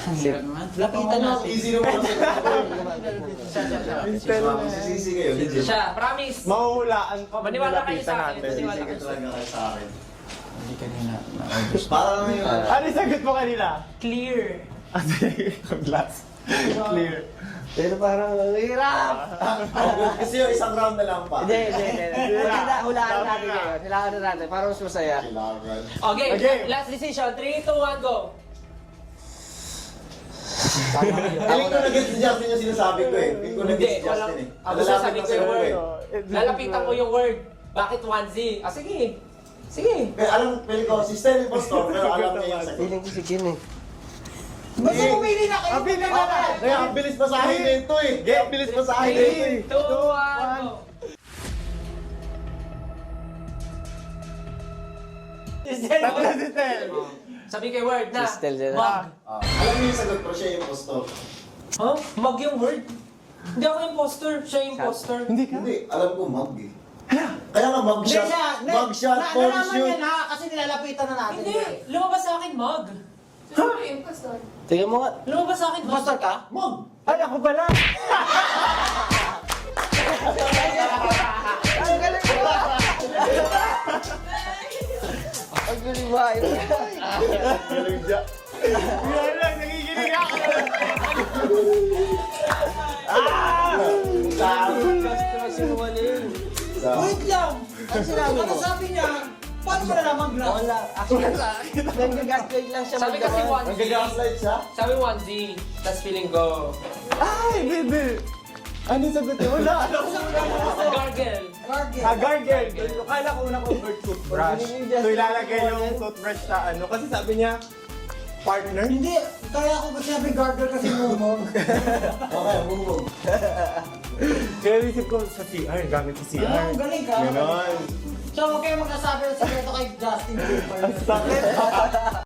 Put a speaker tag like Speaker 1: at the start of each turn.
Speaker 1: Lapitan natin.
Speaker 2: Easy naman kasi. Sisisi kayo.
Speaker 3: Siya, promise.
Speaker 4: Mahuhulaan pa.
Speaker 3: Maniwala kayo sa akin.
Speaker 4: natin.
Speaker 3: Maniwala
Speaker 2: Sisisi
Speaker 3: kayo sa
Speaker 2: talaga
Speaker 3: akin.
Speaker 2: kayo sa akin.
Speaker 1: Hindi kanina.
Speaker 2: Parang yun.
Speaker 4: Ano yung sagot mo kanina?
Speaker 3: Clear.
Speaker 4: Glass. Clear.
Speaker 1: Pero parang ang hirap.
Speaker 2: Kasi yung isang round na lang pa.
Speaker 1: Hindi. Hulaan natin ngayon. Hulaan natin. Para mas masaya.
Speaker 2: Kailangan.
Speaker 3: Okay,
Speaker 4: Okay.
Speaker 3: last decision. 3, 2, 1, go.
Speaker 2: Feeling ko nag-get si Justin yung sinasabi ko eh. Feeling ko nag-get si Justin eh.
Speaker 3: Ako sasabi ko yung word.
Speaker 2: eh.
Speaker 3: Lalapitan ko yung word. Bakit 1Z? Ah, sige. Sige.
Speaker 2: Pero alam, feeling ko, si Stan impostor, pero alam niya yung sagot.
Speaker 1: Feeling ko si Kin eh.
Speaker 5: Basta pumili na kayo.
Speaker 4: Pili na na!
Speaker 2: Kaya ang bilis basahin nito eh. Kaya ang bilis basahin nito eh.
Speaker 3: 3, 2, 1, go.
Speaker 4: Tatlo si Tel.
Speaker 3: Sabi kay word na.
Speaker 1: Crystal dyan.
Speaker 3: Mug.
Speaker 2: Alam niyo yung sagot, pero siya yung impostor.
Speaker 3: Huh? Mug yung word? Hindi ako imposter. Siya yung imposter.
Speaker 4: Hindi ka?
Speaker 2: Hindi, alam ko mug eh. Kaya nga mugshot, mugshot, phone
Speaker 5: Nalaman
Speaker 2: shoot.
Speaker 5: niya na kasi nilalapitan na natin.
Speaker 3: Hindi. Lumabas sa akin mug.
Speaker 1: Tingnan mo nga.
Speaker 3: Lumabas sa akin mug.
Speaker 5: Impostor ka?
Speaker 2: Mug!
Speaker 4: Ay, ako pala!
Speaker 1: Ang galing mo! Ang galing mo!
Speaker 2: Galing siya.
Speaker 4: Yan lang, nagiginig ako!
Speaker 5: Wait lang!
Speaker 1: Ang sinabi mo?
Speaker 5: Ano sabi niya? Paano mo nalaman glass?
Speaker 1: Wala. Actually, nanggagaslight lang siya.
Speaker 3: Sabi kasi
Speaker 1: maggawa.
Speaker 3: 1Z.
Speaker 2: Nag-gaslight siya?
Speaker 3: Sabi 1Z. Tapos feeling ko,
Speaker 4: Ay, hindi! Ano yung sagot niya? Wala! Alam ko
Speaker 3: gargle.
Speaker 5: Gargle.
Speaker 4: gargle! Kala ko unang convert toothbrush. So ilalagay yung toothbrush sa ano. Kasi sabi niya, partner?
Speaker 5: Hindi, kaya ako ba sinabi gargle kasi mumog.
Speaker 2: Okay, mumug.
Speaker 4: Kaya isip ko sa CR, gamit sa CR.
Speaker 5: Ang galing ka.
Speaker 4: Ganon.
Speaker 5: So, huwag kayo magkasabi ng sikreto kay Justin Bieber.
Speaker 4: Ang sakit!